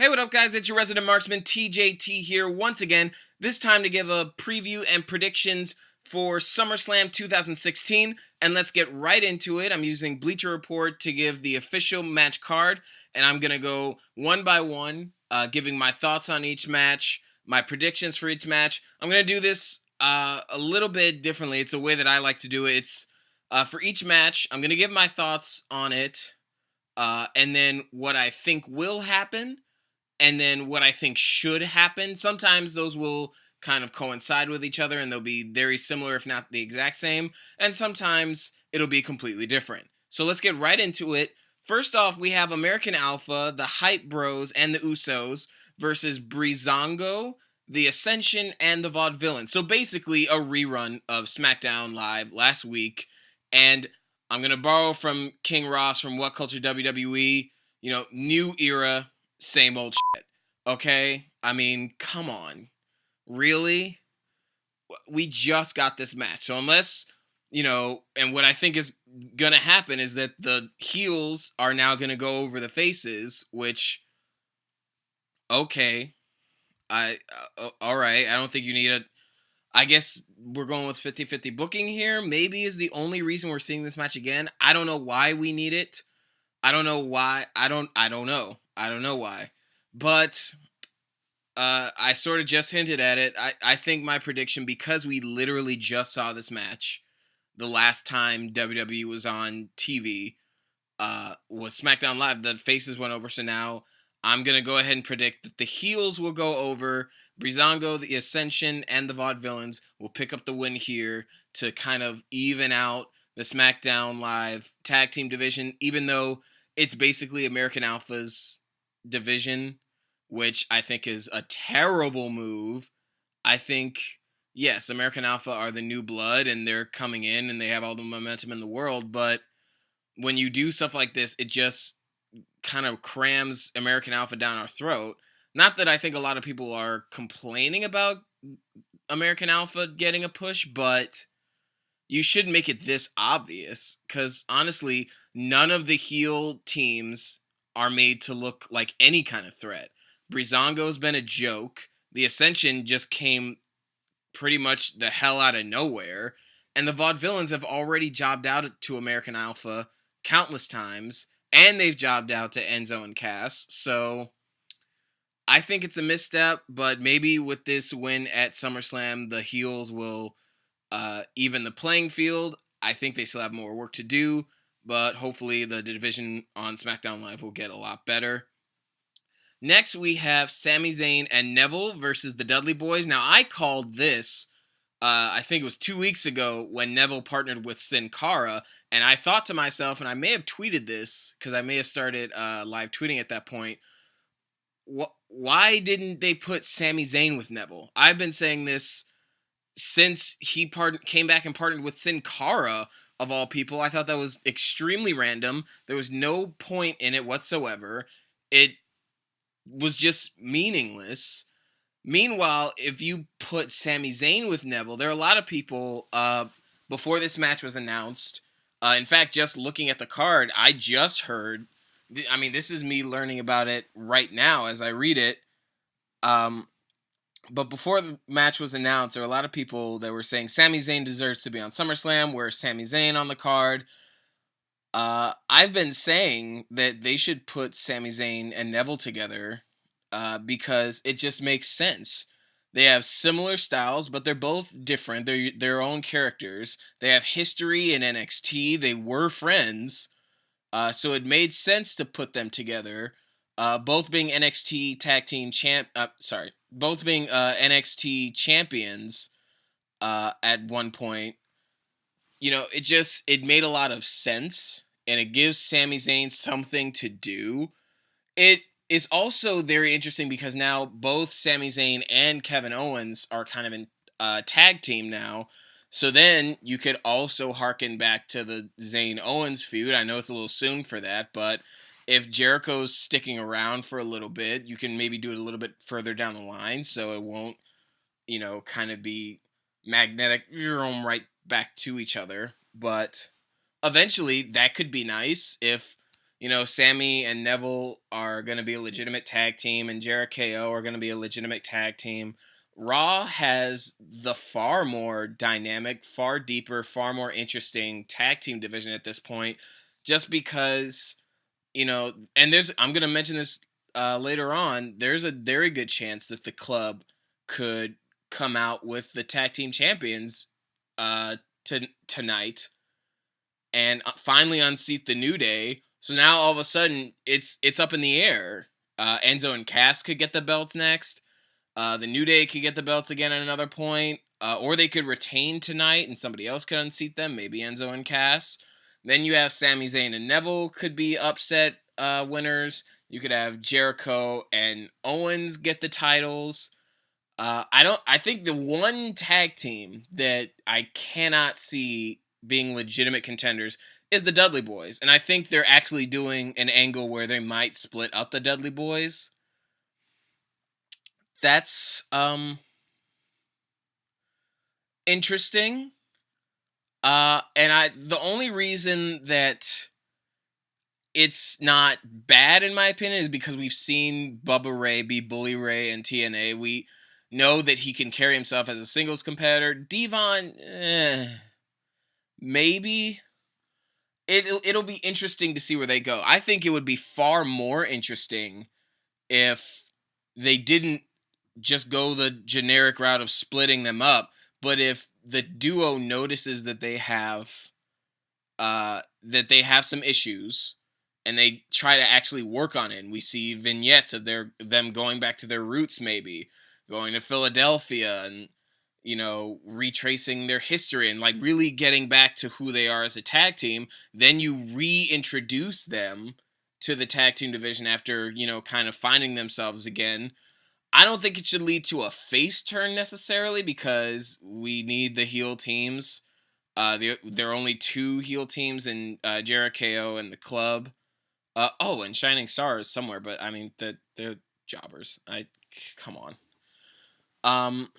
Hey, what up, guys? It's your resident marksman, TJT here once again, this time to give a preview and predictions for SummerSlam 2016, and let's get right into it. I'm using Bleacher Report to give the official match card, and I'm going to go one by one, giving my thoughts on each match, my predictions for each match. I'm going to do this a little bit differently. It's a way that I like to do it. It's for each match, I'm going to give my thoughts on it, and then what I think will happen, and then what I think should happen. Sometimes those will kind of coincide with each other and they'll be very similar, if not the exact same. And sometimes it'll be completely different. So let's get right into it. First off, we have American Alpha, the Hype Bros, and the Usos versus Breezango, the Ascension, and the Vaudevillains. So basically a rerun of SmackDown Live last week. And I'm going to borrow from King Ross from What Culture WWE, new era, same old shit, okay? I mean, come on. Really? We just got this match. So unless, and what I think is going to happen is that the heels are now going to go over the faces, which, okay. All right. I don't think you need I guess we're going with 50-50 booking here. Maybe is the only reason we're seeing this match again. I don't know why we need it. I don't know why. I don't know. I don't know why. But I sort of just hinted at it. I think my prediction, because we literally just saw this match the last time WWE was on TV, was SmackDown Live. The faces went over, so now I'm going to go ahead and predict that the heels will go over. Breezango, the Ascension, and the Vaudevillains will pick up the win here to kind of even out the SmackDown Live tag team division, even though it's basically American Alpha's division, which I think is a terrible move. I think, yes, American Alpha are the new blood, and they're coming in, and they have all the momentum in the world, but when you do stuff like this, it just kind of crams American Alpha down our throat. Not that I think a lot of people are complaining about American Alpha getting a push, but you should make it this obvious, because honestly, none of the heel teams are made to look like any kind of threat. Breezango's been a joke. The Ascension just came pretty much the hell out of nowhere. And the Vaudevillains have already jobbed out to American Alpha countless times, and they've jobbed out to Enzo and Cass. So I think it's a misstep, but maybe with this win at SummerSlam, the heels will even the playing field. I think they still have more work to do, but hopefully the division on SmackDown Live will get a lot better. Next, we have Sami Zayn and Neville versus the Dudley Boyz. Now, I called this, I think it was 2 weeks ago, when Neville partnered with Sin Cara, and I thought to myself, and I may have tweeted this, because I may have started live tweeting at that point, why didn't they put Sami Zayn with Neville? I've been saying this since he came back and partnered with Sin Cara, of all people. I thought that was extremely random. There was no point in it whatsoever. It was just meaningless. Meanwhile, if you put Sami Zayn with Neville, there are a lot of people, before this match was announced, in fact, just looking at the card, I just heard, I mean, this is me learning about it right now as I read it, but before the match was announced, there were a lot of people that were saying Sami Zayn deserves to be on SummerSlam. Where's Sami Zayn on the card? I've been saying that they should put Sami Zayn and Neville together because it just makes sense. They have similar styles, but they're both different. They're their own characters. They have history in NXT. They were friends. So it made sense to put them together. Both being NXT tag team both being NXT champions at one point. It made a lot of sense, and it gives Sami Zayn something to do. It is also very interesting because now both Sami Zayn and Kevin Owens are kind of in tag team now. So then you could also harken back to the Zayn-Owens feud. I know it's a little soon for that, but if Jericho's sticking around for a little bit, you can maybe do it a little bit further down the line so it won't, kind of be magnetic right back to each other. But eventually that could be nice if, Sami and Neville are going to be a legitimate tag team, and Jericho are going to be a legitimate tag team. Raw has the far more dynamic, far deeper, far more interesting tag team division at this point, just because, and I'm going to mention this later on, there's a very good chance that the club could come out with the tag team champions tonight and finally unseat the New Day. So now all of a sudden it's up in the air. Enzo and Cass could get the belts next. The New Day could get the belts again at another point. Or they could retain tonight and somebody else could unseat them. Maybe Enzo and Cass. Then you have Sami Zayn and Neville could be upset winners. You could have Jericho and Owens get the titles. I think the one tag team that I cannot see being legitimate contenders is the Dudley Boyz. And I think they're actually doing an angle where they might split up the Dudley Boyz. That's interesting. And the only reason that it's not bad in my opinion is because we've seen Bubba Ray be Bully Ray in TNA. We know that he can carry himself as a singles competitor. Devon, maybe. It'll be interesting to see where they go. I think it would be far more interesting if they didn't just go the generic route of splitting them up, but if the duo notices that they have some issues and they try to actually work on it. And we see vignettes of them going back to their roots, maybe going to Philadelphia and retracing their history and like really getting back to who they are as a tag team. Then you reintroduce them to the tag team division after kind of finding themselves again. I don't think it should lead to a face turn necessarily because we need the heel teams. There are only 2 heel teams in Jericho and the club. And Shining Stars somewhere, but I mean they're jobbers. Come on.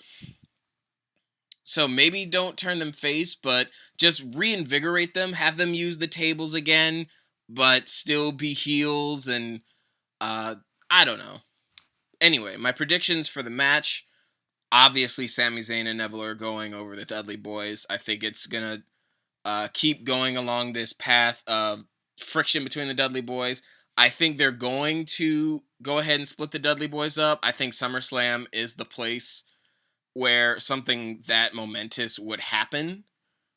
So maybe don't turn them face, but just reinvigorate them. Have them use the tables again, but still be heels. And I don't know. Anyway, my predictions for the match. Obviously, Sami Zayn and Neville are going over the Dudley Boyz. I think it's going to keep going along this path of friction between the Dudley Boyz. I think they're going to go ahead and split the Dudley Boyz up. I think SummerSlam is the place where something that momentous would happen.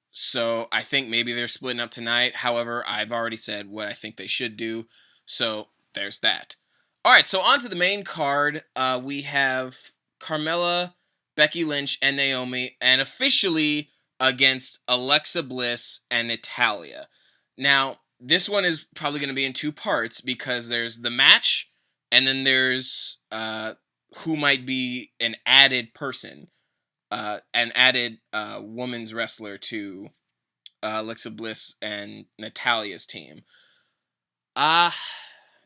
So I think maybe they're splitting up tonight. However, I've already said what I think they should do. So there's that. All right, so on to the main card. We have Carmella, Becky Lynch, and Naomi, and officially against Alexa Bliss and Natalya. Now, this one is probably going to be in 2 parts because there's the match, and then there's who might be an added person, an added women's wrestler to Alexa Bliss and Natalya's team.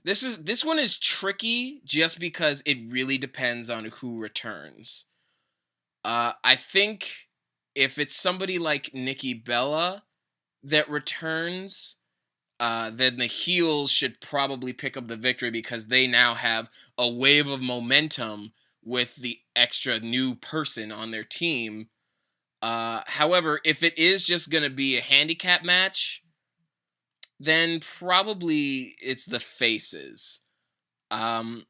This one is tricky just because it really depends on who returns. I think if it's somebody like Nikki Bella that returns, then the heels should probably pick up the victory because they now have a wave of momentum with the extra new person on their team. However, if it is just going to be a handicap match, then probably it's the faces. But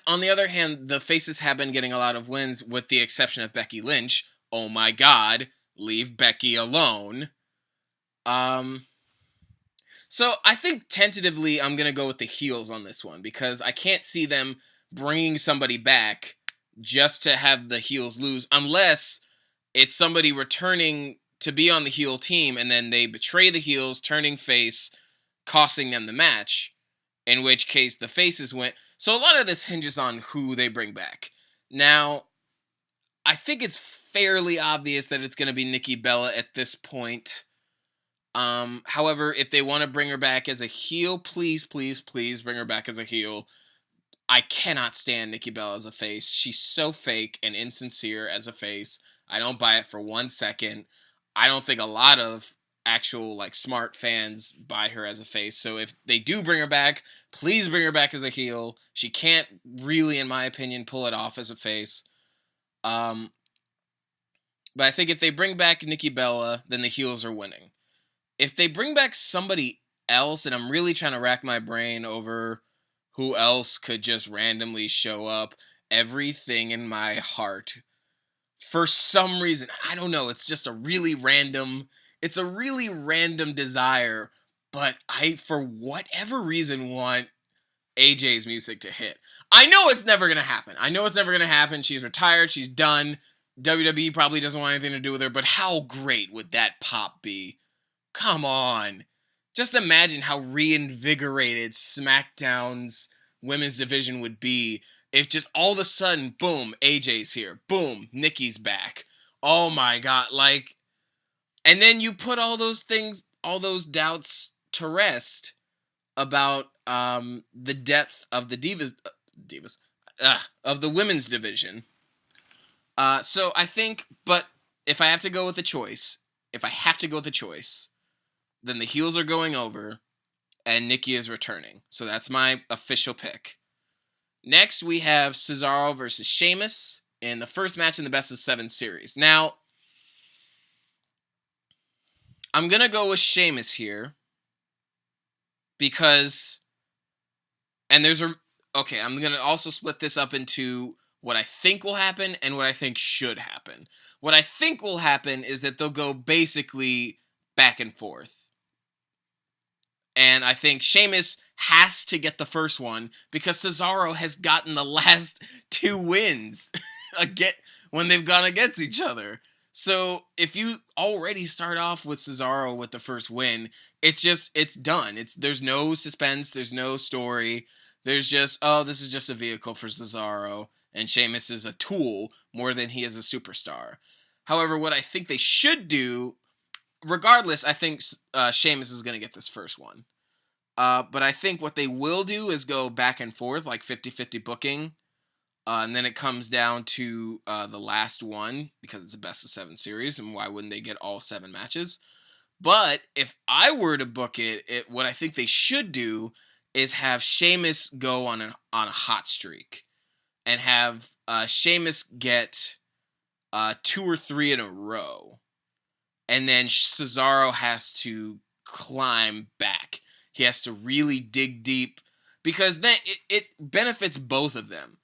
on the other hand, the faces have been getting a lot of wins with the exception of Becky Lynch. Oh my God, leave Becky alone. So I think tentatively I'm going to go with the heels on this one because I can't see them bringing somebody back just to have the heels lose unless it's somebody returning to be on the heel team and then they betray the heels, turning face, costing them the match, in which case the faces win. So a lot of this hinges on who they bring back. Now, I think it's fairly obvious that it's going to be Nikki Bella at this point. However, if they want to bring her back as a heel, please, please, please bring her back as a heel. I cannot stand Nikki Bella as a face. She's so fake and insincere as a face. I don't buy it for 1 second. I don't think a lot of actual like smart fans buy her as a face. So if they do bring her back, please bring her back as a heel. She can't really, in my opinion, pull it off as a face. But I think if they bring back Nikki Bella, then the heels are winning. If they bring back somebody else, and I'm really trying to rack my brain over who else could just randomly show up, everything in my heart, for some reason, I don't know, it's just a really random desire, but I, for whatever reason, want AJ's music to hit. I know it's never gonna happen. She's retired. She's done. WWE probably doesn't want anything to do with her, but how great would that pop be? Come on. Just imagine how reinvigorated SmackDown's women's division would be if just all of a sudden, boom, AJ's here. Boom, Nikki's back. Oh my god, like, and then you put all those things, all those doubts to rest about the depth of the of the women's division. So I think, but if I have to go with a choice, then the heels are going over, and Nikki is returning. So that's my official pick. Next, we have Cesaro versus Sheamus in the first match in the best of 7 series. Now, I'm going to go with Sheamus here because, and I'm going to also split this up into what I think will happen and what I think should happen. What I think will happen is that they'll go basically back and forth. And I think Sheamus has to get the first one because Cesaro has gotten the last 2 wins when they've gone against each other. So if you already start off with Cesaro with the first win, it's done. There's no suspense, there's no story. There's just, this is just a vehicle for Cesaro, and Sheamus is a tool more than he is a superstar. However, what I think they should do, regardless, I think Sheamus is going to get this first one. But I think what they will do is go back and forth, like 50-50 booking. And then it comes down to the last one, because it's a best of 7 series, and why wouldn't they get all 7 matches? But if I were to book it, what I think they should do is have Sheamus go on a hot streak. And have Sheamus get 2 or 3 in a row. And then Cesaro has to climb back. He has to really dig deep, because then it benefits both of them.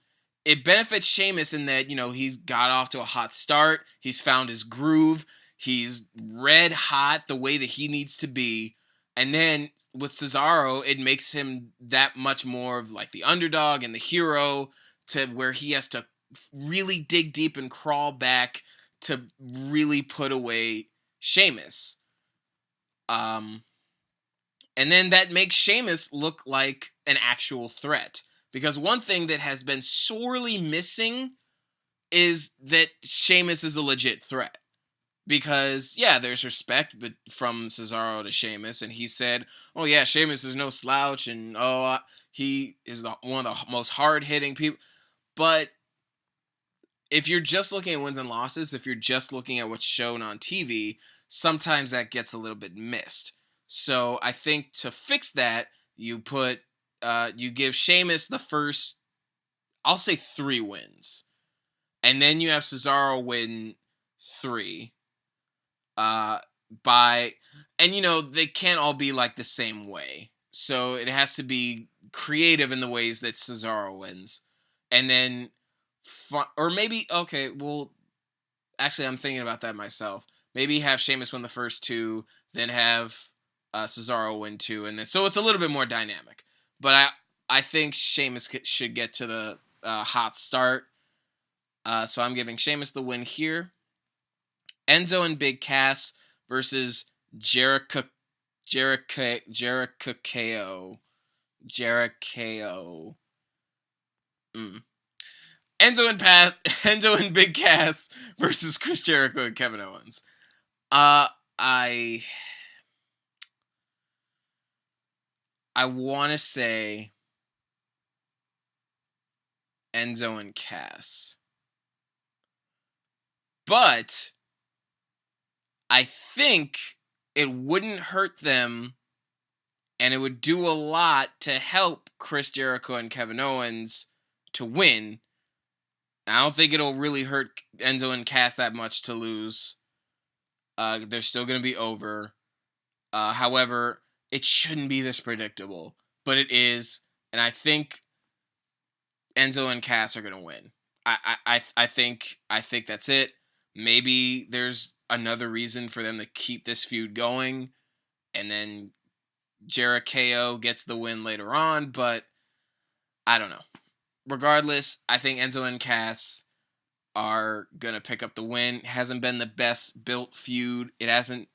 It benefits Sheamus in that, he's got off to a hot start. He's found his groove. He's red hot the way that he needs to be. And then with Cesaro, it makes him that much more of like the underdog and the hero, to where he has to really dig deep and crawl back to really put away Sheamus. And then that makes Sheamus look like an actual threat. Because one thing that has been sorely missing is that Sheamus is a legit threat. Because, yeah, there's respect from Cesaro to Sheamus, and he said, oh yeah, Sheamus is no slouch, and he is one of the most hard-hitting people. But if you're just looking at wins and losses, if you're just looking at what's shown on TV, sometimes that gets a little bit missed. So I think to fix that, you give Sheamus the first, I'll say 3 wins. And then you have Cesaro win 3. They can't all be like the same way. So it has to be creative in the ways that Cesaro wins. And then, or maybe, okay, well, actually I'm thinking about that myself. Maybe have Sheamus win the first 2, then have Cesaro win 2, and then, so it's a little bit more dynamic. But I think Sheamus should get to the hot start. So I'm giving Sheamus the win here. Enzo and Big Cass versus Jericho. Enzo and Big Cass versus Chris Jericho and Kevin Owens. I want to say Enzo and Cass. But I think it wouldn't hurt them, and it would do a lot to help Chris Jericho and Kevin Owens to win. I don't think it'll really hurt Enzo and Cass that much to lose. They're still going to be over. However, it shouldn't be this predictable, but it is, and I think Enzo and Cass are going to win. I think that's it. Maybe there's another reason for them to keep this feud going, and then Jericho gets the win later on, but I don't know. Regardless, I think Enzo and Cass are going to pick up the win. It hasn't been the best built feud. It hasn't...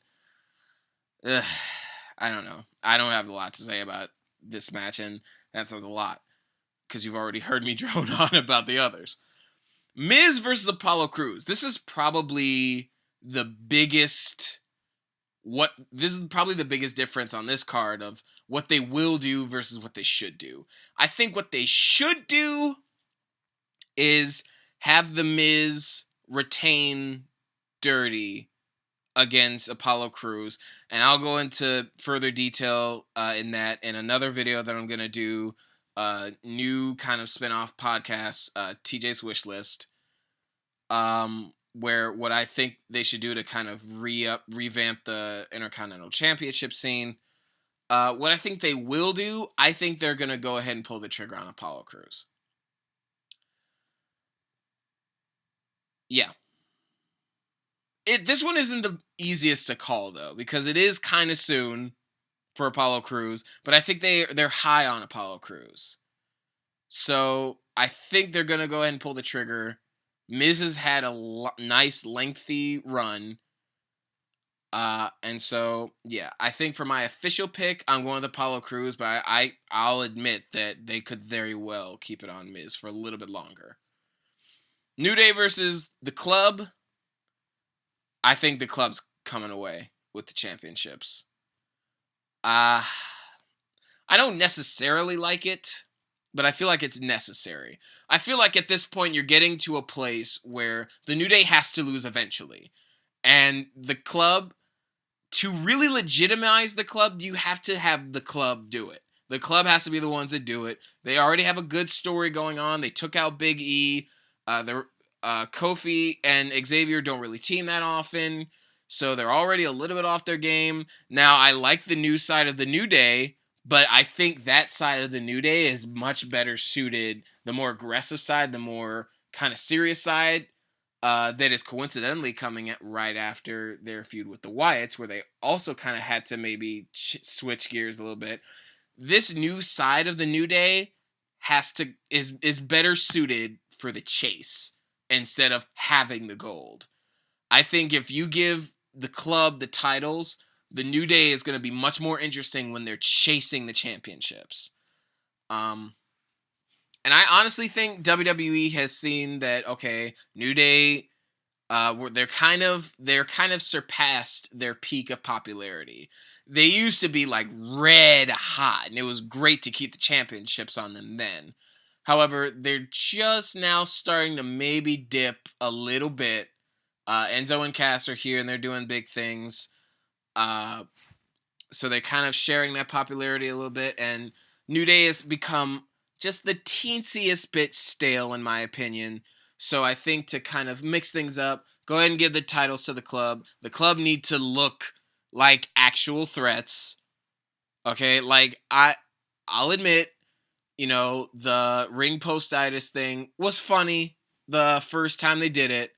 I don't know. I don't have a lot to say about this match, and that says a lot, because you've already heard me drone on about the others. Miz versus Apollo Crews. This is probably the biggest... This is probably the biggest difference on this card of what they will do versus what they should do. I think what they should do is have the Miz retain Dirty against Apollo Crews, and I'll go into further detail in that in another video that I'm going to do, new kind of spin-off podcast, TJ's Wish List, where what I think they should do to kind of revamp the Intercontinental Championship scene. What I think they will do, I think they're going to go ahead and pull the trigger on Apollo Crews. Yeah. This one isn't the easiest to call, though, because it is kind of soon for Apollo Crews, but I think they're high on Apollo Crews. So I think they're going to go ahead and pull the trigger. Miz has had a nice, lengthy run. And so, yeah, I think for my official pick, I'm going with Apollo Crews, but I'll admit that they could very well keep it on Miz for a little bit longer. New Day versus the Club. I think the Club's coming away with the championships. I don't necessarily like it, but I feel like it's necessary. I feel like at this point you're getting to a place where the New Day has to lose eventually. And the Club, to really legitimize the Club, you have to have the Club do it. The Club has to be the ones that do it. They already have a good story going on. They took out Big E. Kofi and Xavier don't really team that often, so they're already a little bit off their game. Now, I like the new side of the New Day, but I think that side of the New Day is much better suited, the more aggressive side, the more kind of serious side, that is coincidentally coming right after their feud with the Wyatts, where they also kind of had to maybe switch gears a little bit. This new side of the New Day is better suited for the chase instead of having the gold. I think if you give the Club the titles, the New Day is going to be much more interesting when they're chasing the championships. And I honestly think WWE has seen that, okay, New Day, they're kind of surpassed their peak of popularity. They used to be like red hot, and it was great to keep the championships on them then. However, they're just now starting to maybe dip a little bit. Enzo and Cass are here, and they're doing big things. So they're kind of sharing that popularity a little bit, and New Day has become just the teensiest bit stale, in my opinion. So I think to kind of mix things up, go ahead and give the titles to the Club. The Club need to look like actual threats. Okay, like I'll admit, you know, the ring postitis thing was funny the first time they did it.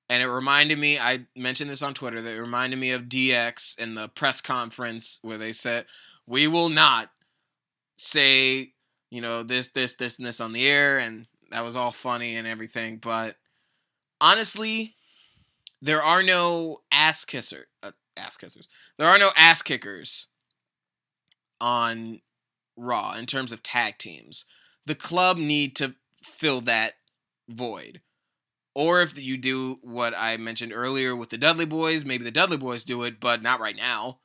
And it reminded me, I mentioned this on Twitter, that it reminded me of DX in the press conference where they said, we will not say, you know, this, and this on the air. And that was all funny and everything. But honestly, there are no ass kissers. There are no ass kickers on Raw in terms of tag teams. The Club need to fill that void. Or if you do what I mentioned earlier with the Dudley Boyz, maybe the Dudley Boyz do it, but not right now.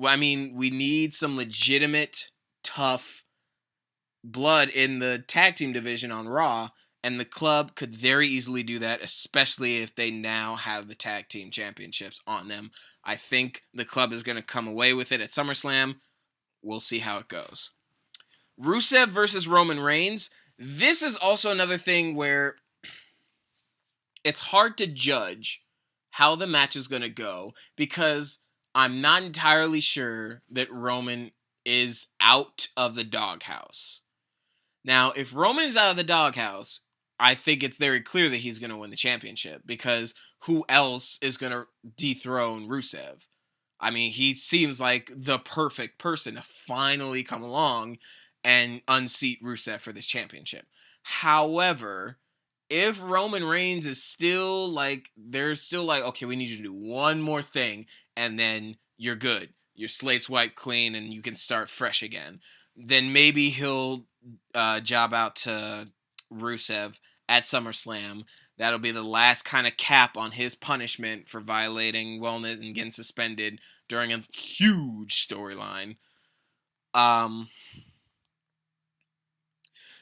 I mean, we need some legitimate, tough blood in the tag team division on Raw, And the club could very easily do that, especially if they now have the tag team championships on them. I think the club is going to come away with it at SummerSlam. We'll see how it goes. Rusev versus Roman Reigns. This is also another thing where it's hard to judge how the match is going to go because I'm not entirely sure that Roman is out of the doghouse. Now, if Roman is out of the doghouse, I think it's very clear that he's going to win the championship because who else is going to dethrone Rusev? I mean, he seems like the perfect person to finally come along and unseat Rusev for this championship. However, if Roman Reigns is still like, they're still like, okay, we need you to do one more thing and then you're good. Your slate's wiped clean and you can start fresh again. Then maybe he'll job out to Rusev at SummerSlam. That'll be the last kind of cap on his punishment for violating wellness and getting suspended during a huge storyline.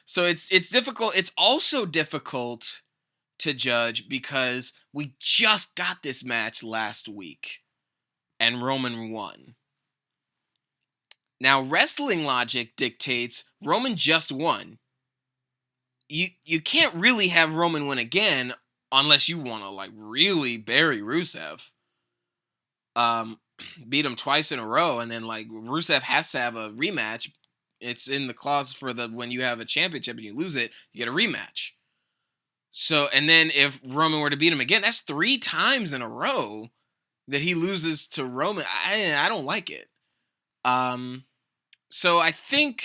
So it's difficult. It's also difficult to judge because we just got this match last week and Roman won. Now, wrestling logic dictates Roman just won. You can't really have Roman win again unless you want to like really bury Rusev. Beat him twice in a row, and then like Rusev has to have a rematch. It's in the clause for the when you have a championship and you lose it, you get a rematch. So, and then if Roman were to beat him again, that's 3 times in a row that he loses to Roman. I don't like it. So I think,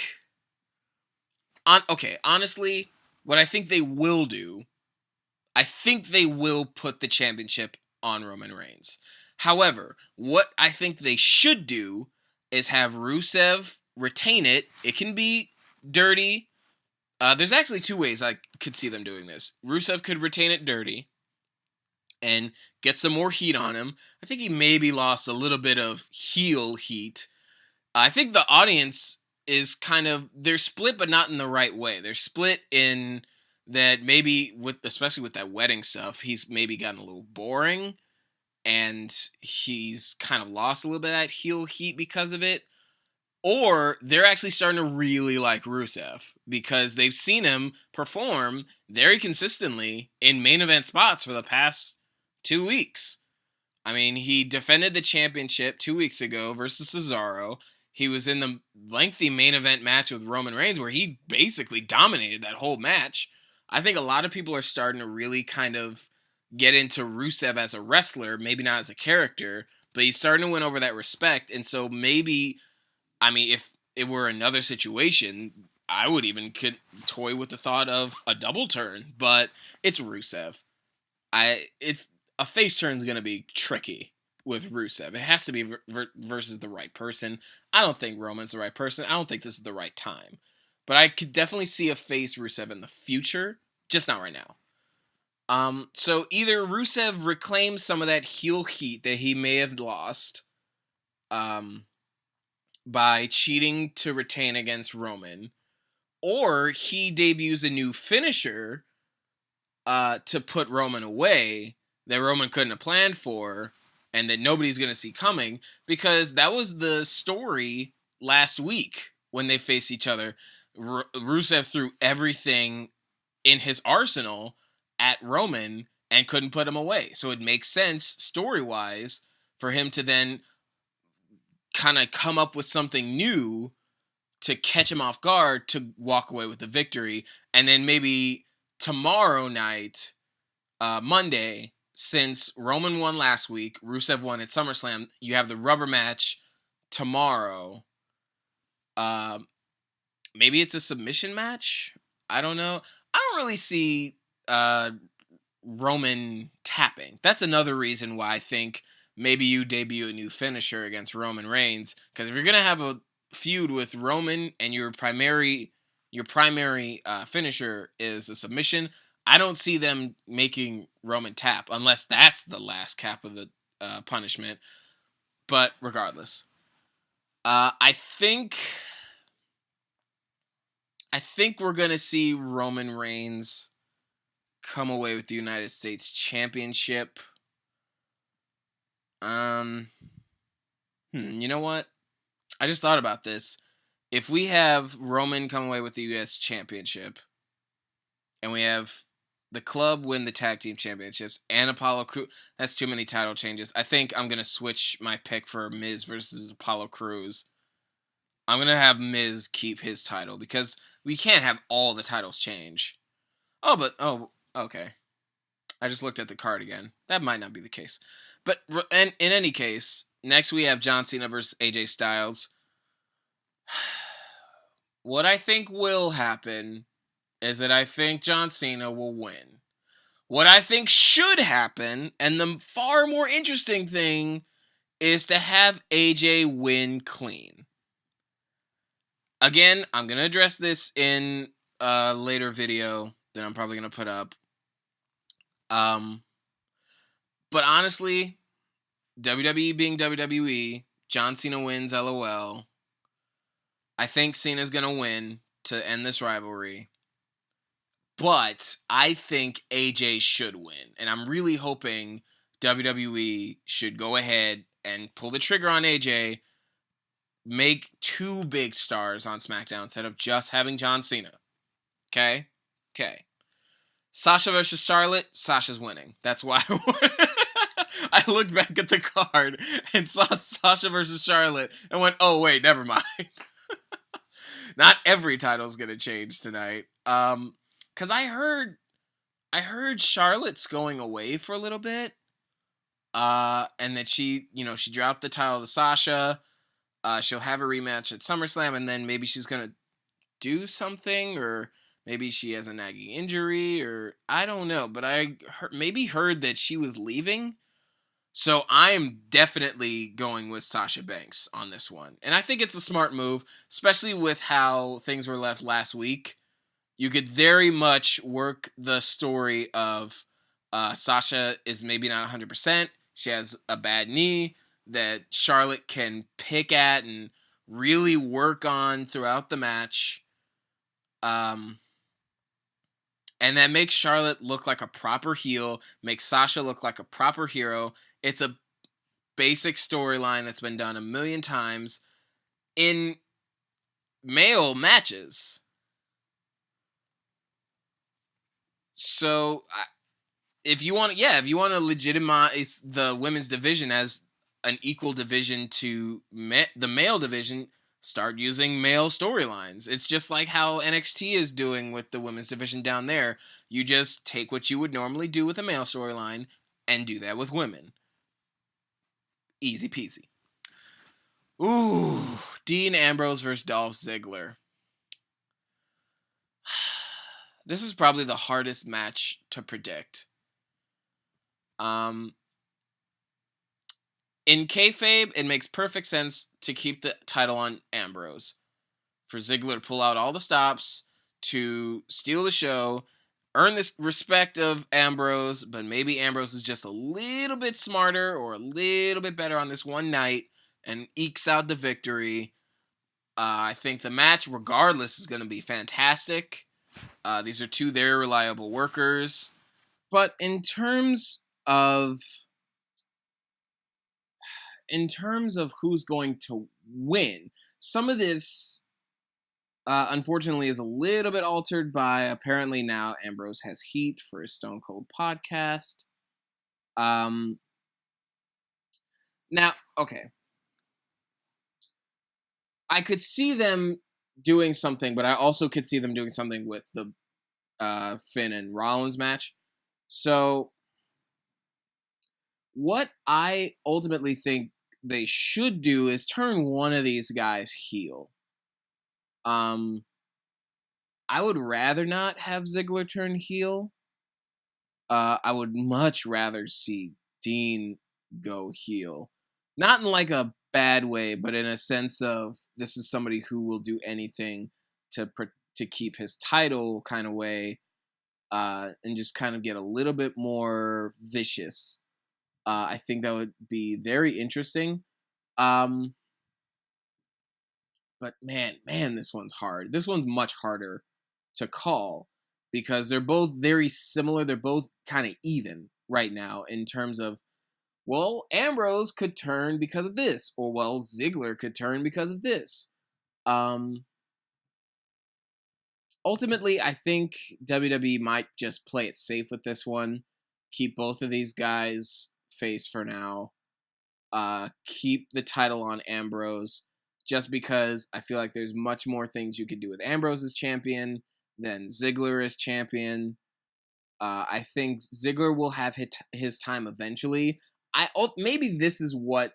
honestly, what I think they will do, I think they will put the championship on Roman Reigns. However, what I think they should do is have Rusev retain it. It can be dirty. There's actually 2 ways I could see them doing this. Rusev could retain it dirty and get some more heat on him. I think he maybe lost a little bit of heel heat. I think the audience is kind of, they're split, but not in the right way. They're split in that maybe especially with that wedding stuff, he's maybe gotten a little boring and he's kind of lost a little bit of that heel heat because of it. Or they're actually starting to really like Rusev because they've seen him perform very consistently in main event spots for the past 2 weeks. I mean, he defended the championship 2 weeks ago versus Cesaro. He was in the lengthy main event match with Roman Reigns where he basically dominated that whole match. I think a lot of people are starting to really kind of get into Rusev as a wrestler, maybe not as a character, but he's starting to win over that respect. And so maybe, I mean, if it were another situation, I would even could toy with the thought of a double turn, but it's Rusev. It's a face turn is going to be tricky with Rusev. It has to be versus the right person. I don't think Roman's the right person. I don't think this is the right time. But I could definitely see a face Rusev in the future, just not right now. So either Rusev reclaims some of that heel heat that he may have lost by cheating to retain against Roman, or he debuts a new finisher to put Roman away that Roman couldn't have planned for and that nobody's going to see coming, because that was the story last week when they faced each other. Rusev threw everything in his arsenal at Roman and couldn't put him away. So it makes sense story-wise for him to then kind of come up with something new to catch him off guard to walk away with the victory. And then maybe tomorrow night, Monday, since Roman won last week, Rusev won at SummerSlam, you have the rubber match tomorrow. Maybe it's a submission match? I don't know. I don't really see Roman tapping. That's another reason why I think maybe you debut a new finisher against Roman Reigns. Because if you're going to have a feud with Roman and your primary finisher is a submission, I don't see them making Roman tap unless that's the last cap of the punishment. But regardless, I think we're gonna see Roman Reigns come away with the United States Championship. You know what? I just thought about this. If we have Roman come away with the US Championship, and we have the club win the tag team championships, and Apollo Crews, that's too many title changes. I think I'm going to switch my pick for Miz versus Apollo Crews. I'm going to have Miz keep his title because we can't have all the titles change. Okay. I just looked at the card again. That might not be the case. But in any case, next we have John Cena versus AJ Styles. What I think will happen is that I think John Cena will win. What I think should happen, and the far more interesting thing, is to have AJ win clean. Again, I'm going to address this in a later video that I'm probably going to put up. But honestly, WWE being WWE, John Cena wins, LOL. I think Cena's going to win to end this rivalry. But I think AJ should win. And I'm really hoping WWE should go ahead and pull the trigger on AJ, make two big stars on SmackDown instead of just having John Cena. Okay? Sasha versus Charlotte, Sasha's winning. That's why I looked back at the card and saw Sasha versus Charlotte and went, oh, wait, never mind. Not every title's going to change tonight. Because I heard Charlotte's going away for a little bit. And that she dropped the title to Sasha. She'll have a rematch at SummerSlam, and then maybe she's going to do something, or maybe she has a nagging injury, or I don't know. But I heard that she was leaving. So I am definitely going with Sasha Banks on this one. And I think it's a smart move, especially with how things were left last week. You could very much work the story of Sasha is maybe not 100%. She has a bad knee that Charlotte can pick at and really work on throughout the match. And that makes Charlotte look like a proper heel, makes Sasha look like a proper hero. It's a basic storyline that's been done a million times in male matches. So if you want to legitimize the women's division as an equal division to the male division, start using male storylines. It's just like how NXT is doing with the women's division down there. You just take what you would normally do with a male storyline and do that with women. Easy peasy. Ooh, Dean Ambrose versus Dolph Ziggler. This is probably the hardest match to predict. In kayfabe, it makes perfect sense to keep the title on Ambrose. For Ziggler to pull out all the stops, to steal the show, earn the respect of Ambrose, but maybe Ambrose is just a little bit smarter or a little bit better on this one night and ekes out the victory. I think the match, regardless, is going to be fantastic. These are two very reliable workers. But in terms of who's going to win, some of this, unfortunately, is a little bit altered by apparently now Ambrose has heat for his Stone Cold podcast. Now, okay. I could see them doing something, but I also could see them doing something with the Finn and Rollins match. So, what I ultimately think they should do is turn one of these guys heel. I would rather not have Ziggler turn heel. I would much rather see Dean go heel. Not in like a bad way, but in a sense of this is somebody who will do anything to keep his title kind of way, and just kind of get a little bit more vicious. I think that would be very interesting. But man, this one's hard. This one's much harder to call because they're both very similar. They're both kind of even right now in terms of, well, Ambrose could turn because of this, or well, Ziggler could turn because of this. Ultimately, I think WWE might just play it safe with this one. Keep both of these guys face for now. Keep the title on Ambrose, just because I feel like there's much more things you could do with Ambrose as champion than Ziggler as champion. I think Ziggler will have his time eventually. Maybe this is what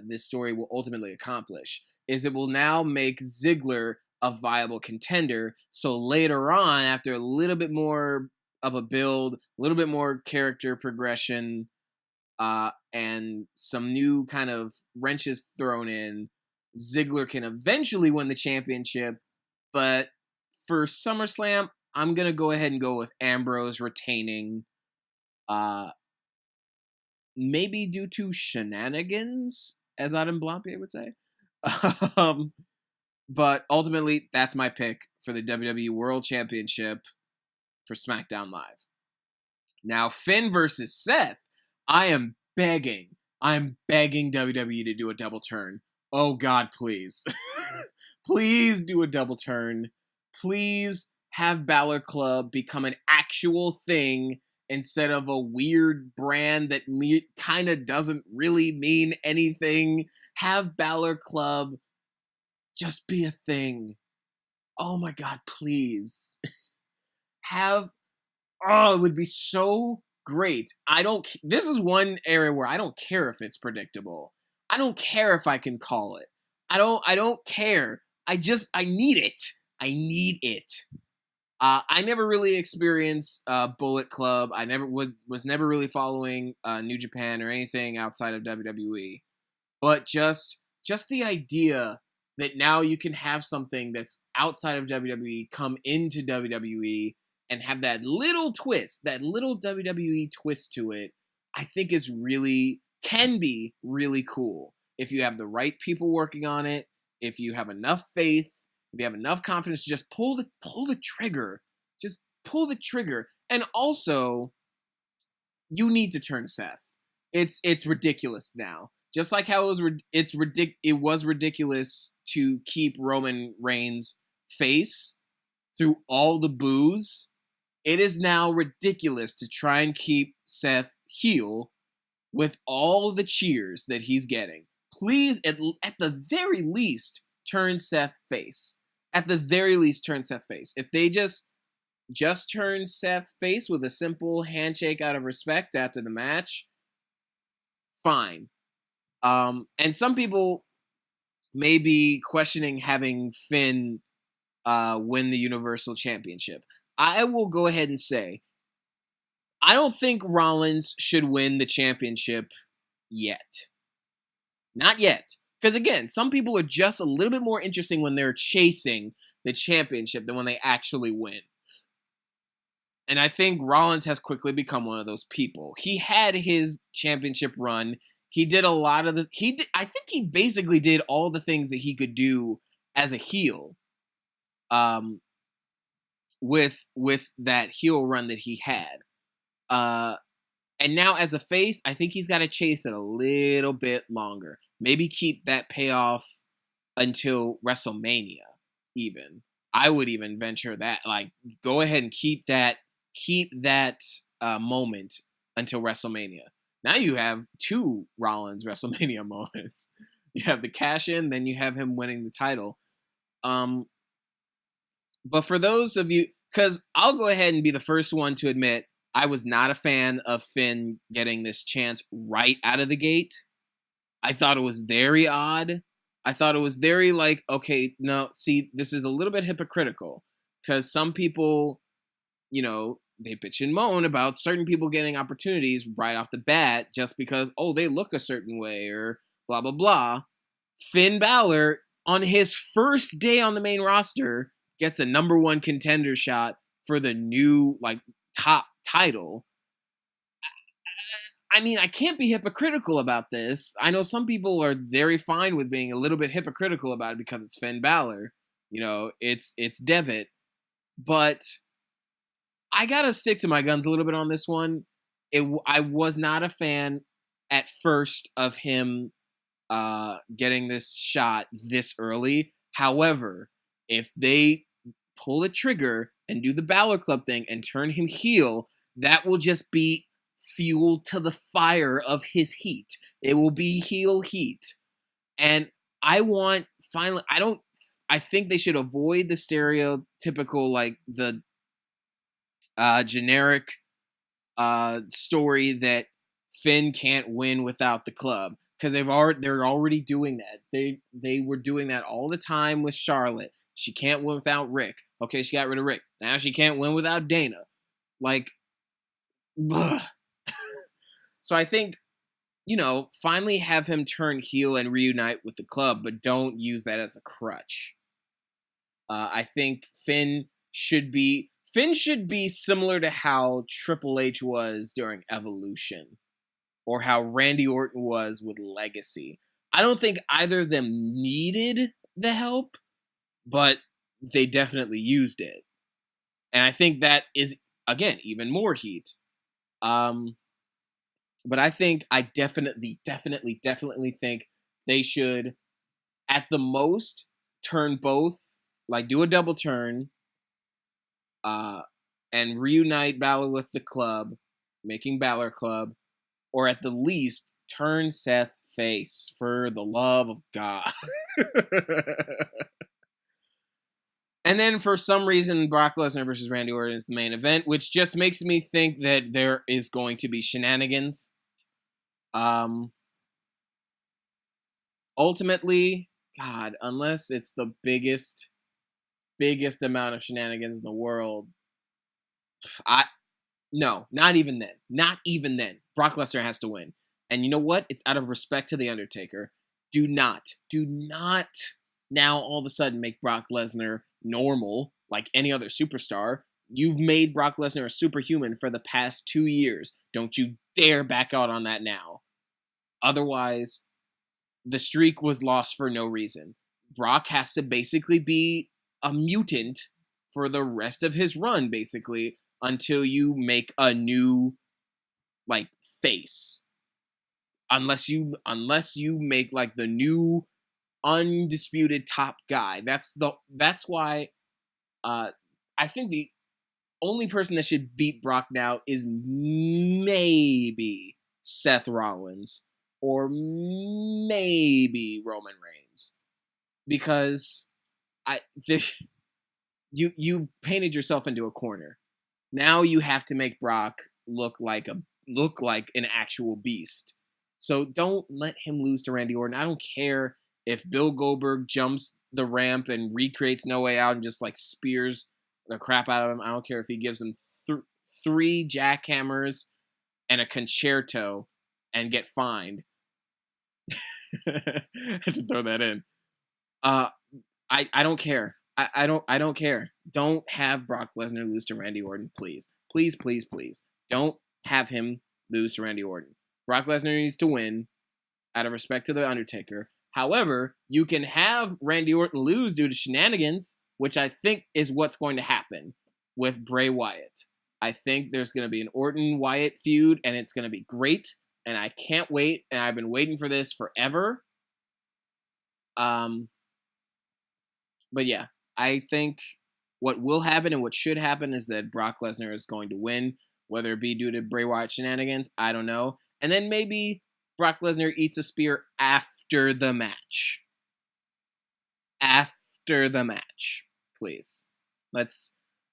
this story will ultimately accomplish, is it will now make Ziggler a viable contender. So later on, after a little bit more of a build, a little bit more character progression, and some new kind of wrenches thrown in, Ziggler can eventually win the championship. But for SummerSlam, I'm going to go ahead and go with Ambrose retaining. Maybe due to shenanigans, as Adam Blampier would say. But ultimately, that's my pick for the WWE World Championship for SmackDown Live. Now, Finn versus Seth. I'm begging WWE to do a double turn. Oh God, please. Please do a double turn. Please have Balor Club become an actual thing instead of a weird brand that kind of doesn't really mean anything. Have Balor Club just be a thing. Oh my God, please. It would be so great. This is one area where I don't care if it's predictable. I don't care if I can call it. I don't care. I need it. I need it. I never really experienced Bullet Club. I was never really following New Japan or anything outside of WWE. But just the idea that now you can have something that's outside of WWE come into WWE and have that little twist, that little WWE twist to it, I think can be really cool. If you have the right people working on it, if you have enough faith, if you have enough confidence, just pull the trigger. Just pull the trigger. And also, you need to turn Seth. It's ridiculous now. Just like how it was ridiculous to keep Roman Reigns face through all the boos. It is now ridiculous to try and keep Seth heel with all the cheers that he's getting. Please, at the very least, turn Seth face. At the very least, turn Seth face. If they just turn Seth face with a simple handshake out of respect after the match, fine. And some people may be questioning having Finn win the Universal Championship. I will go ahead and say, I don't think Rollins should win the championship yet. Not yet. Because again, some people are just a little bit more interesting when they're chasing the championship than when they actually win. And I think Rollins has quickly become one of those people. He had his championship run. He did a lot of I think he basically did all the things that he could do as a heel. With that heel run that he had. And now as a face, I think he's got to chase it a little bit longer. Maybe keep that payoff until WrestleMania even. I would even venture that. Like, go ahead and keep that moment until WrestleMania. Now you have two Rollins WrestleMania moments. You have the cash in, then you have him winning the title. But for those of you, because I'll go ahead and be the first one to admit, I was not a fan of Finn getting this chance right out of the gate. I thought it was very odd. I thought it was very like, okay, no, see, this is a little bit hypocritical. Because some people, they bitch and moan about certain people getting opportunities right off the bat just because, they look a certain way or blah, blah, blah. Finn Balor, on his first day on the main roster, gets a number one contender shot for the new, top title. I mean, I can't be hypocritical about this. I know some people are very fine with being a little bit hypocritical about it because it's Finn Balor. It's Devitt. But I gotta stick to my guns a little bit on this one. I was not a fan at first of him getting this shot this early. However, if they pull the trigger and do the Balor Club thing and turn him heel, that will just be fuel to the fire of his heat. It will be heel heat. And I think they should avoid the stereotypical, like, the generic story that Finn can't win without the club, because they're already doing that. They were doing that all the time with Charlotte. She can't win without Rick. Okay, she got rid of Rick. Now she can't win without Dana. Like, so I think, finally have him turn heel and reunite with the club, but don't use that as a crutch. I think Finn should be similar to how Triple H was during Evolution, or how Randy Orton was with Legacy. I don't think either of them needed the help, but they definitely used it. And I think that is, again, even more heat. But I definitely think they should, at the most, turn both, like, do a double turn, and reunite Balor with the club, making Balor Club, or at the least, turn Seth face, for the love of God. And then, for some reason, Brock Lesnar versus Randy Orton is the main event, which just makes me think that there is going to be shenanigans. Ultimately, God, unless it's the biggest amount of shenanigans in the world, no, not even then. Not even then. Brock Lesnar has to win. And you know what? It's out of respect to The Undertaker. Do not now all of a sudden make Brock Lesnar normal like any other superstar. You've made Brock Lesnar a superhuman for the past 2 years. Don't you dare back out on that now. Otherwise, the streak was lost for no reason. Brock has to basically be a mutant for the rest of his run, basically, until you make a new, like, face. Unless you make, like, the new undisputed top guy. That's why I think the only person that should beat Brock now is maybe Seth Rollins or maybe Roman Reigns, because you've painted yourself into a corner. Now you have to make Brock look like an actual beast. So don't let him lose to Randy Orton. I don't care if Bill Goldberg jumps the ramp and recreates No Way Out and just, like, spears the crap out of him. I don't care if he gives him 3 jackhammers and a concerto and get fined. I had to throw that in. I don't care. I don't care. Don't have Brock Lesnar lose to Randy Orton, please. Please, please, please. Don't have him lose to Randy Orton. Brock Lesnar needs to win out of respect to The Undertaker. However, you can have Randy Orton lose due to shenanigans, which I think is what's going to happen with Bray Wyatt. I think there's going to be an Orton-Wyatt feud, and it's going to be great, and I can't wait, and I've been waiting for this forever. But yeah, I think what will happen and what should happen is that Brock Lesnar is going to win, whether it be due to Bray Wyatt shenanigans, I don't know. And then maybe Brock Lesnar eats a spear after the match. After the match, please.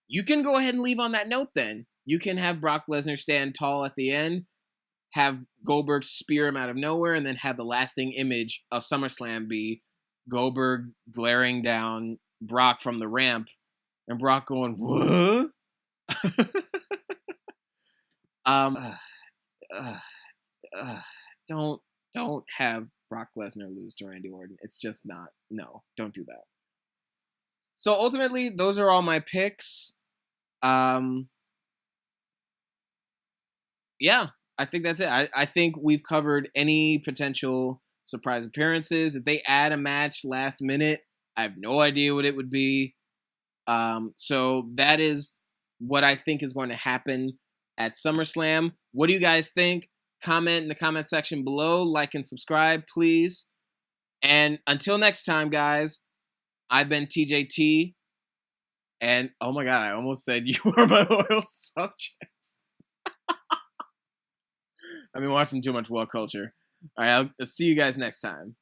You can go ahead and leave on that note then. You can have Brock Lesnar stand tall at the end, have Goldberg spear him out of nowhere, and then have the lasting image of SummerSlam be Goldberg glaring down Brock from the ramp, and Brock going, "What?" Don't have Brock Lesnar lose to Randy Orton. It's just not. No, don't do that. So ultimately, those are all my picks. Yeah, I think that's it. I think we've covered any potential surprise appearances. If they add a match last minute, I have no idea what it would be. So that is what I think is going to happen at SummerSlam. What do you guys think? Comment in the comment section below. Like and subscribe, please. And until next time, guys, I've been TJT. And oh my God, I almost said you are my loyal subjects. I've been watching too much Well Culture. All right, I'll see you guys next time.